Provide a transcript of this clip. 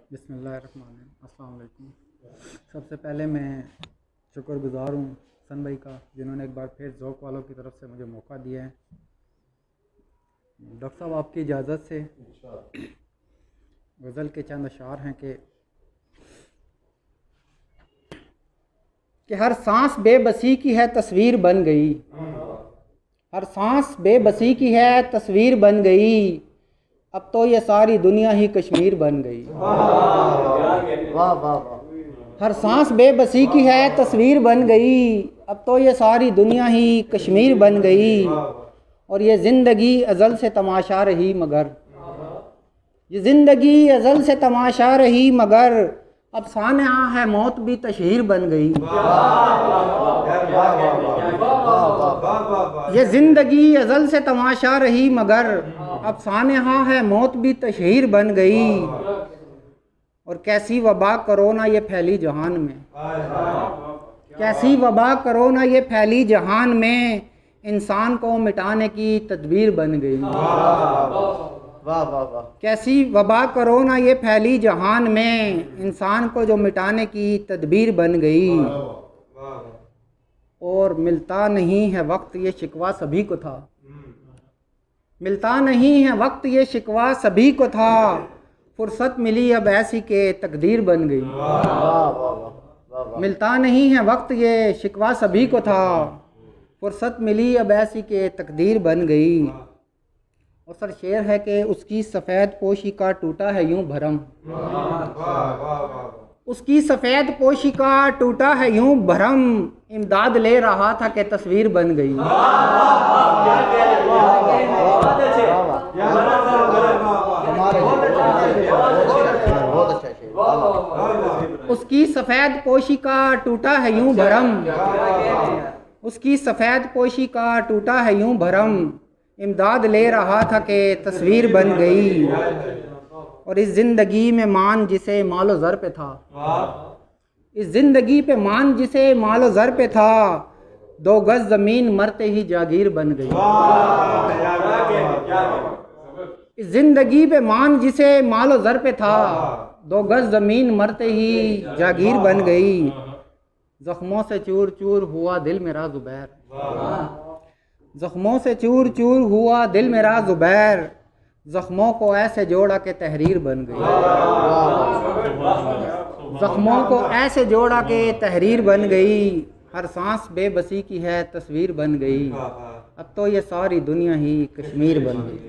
बिस्मिल्लाहिर्रहमानिर्रहीम। अस्सलाम वालेकुम। सबसे पहले मैं शुक्रगुज़ार हूँ सन भाई का, जिन्होंने एक बार फिर ज़ौक़ वालों की तरफ से मुझे मौका दिया है। डॉक्टर साहब, आपकी इजाज़त से गज़ल के चंद अशार हैं कि हर सांस बेबसी की है तस्वीर बन गई, हर सांस बेबसी की है तस्वीर बन गई, अब तो ये सारी दुनिया ही कश्मीर बन गई। वाह वाह। हर सांस बेबसी की है तस्वीर बन गई, अब तो ये सारी दुनिया ही कश्मीर बन गई। और ये ज़िंदगी अज़ल से तमाशा रही मगर, ये ज़िंदगी अज़ल से तमाशा रही मगर, अब सानिया है मौत भी तशहीर बन गई। ये ज़िंदगी अज़ल से तमाशा रही मगर, अब सानिया है मौत भी तशहीर बन गई। और कैसी वबा कोरोना ये फैली जहान में, कैसी वबा कोरोना ये फैली जहान में, इंसान को मिटाने की तदबीर बन गई। वाह वाह वाह। कैसी वबा कोरोना ये फैली जहान में, इंसान को जो मिटाने की तदबीर बन गई। और मिलता नहीं है वक्त ये शिकवा सभी को था, मिलता नहीं है वक्त ये शिकवा सभी को था, फुर्सत मिली अब ऐसी के तकदीर बन गई। मिलता नहीं है वक्त ये शिकवा सभी को था, फुर्सत मिली अब ऐसी के तकदीर बन गई। और सर शेर है कि उसकी सफ़ेद पोशी का टूटा है यूं भरम, उसकी सफ़ेद पोशी का टूटा है यूं भरम, इमदाद ले रहा था कि तस्वीर बन गई। उसकी सफ़ेद पोशी का टूटा है यूं भरम, उसकी सफ़ेद पोशी का टूटा है यूं भरम, इमदाद ले रहा था कि तस्वीर बन गई। और इस ज़िंदगी में मान जिसे मालो ज़र पे था, इस ज़िंदगी पे मान जिसे मालो ज़र पे था, 2 गज़ ज़मीन मरते ही जागीर बन गई। इस ज़िंदगी पे मान जिसे मालो ज़र पे था, 2 गज़ ज़मीन मरते ही जागीर बन गई। ज़ख्मों से चूर चूर हुआ दिल मेरा ज़ुबैर, ज़ख्मों से चूर चूर हुआ दिल मेरा ज़ुबैर, ज़ख्मों को ऐसे जोड़ा के तहरीर बन गई। ज़ख्मों को ऐसे जोड़ा के तहरीर बन गई, हर सांस बेबसी की है तस्वीर बन गई, अब तो ये सारी दुनिया ही कश्मीर बन गई।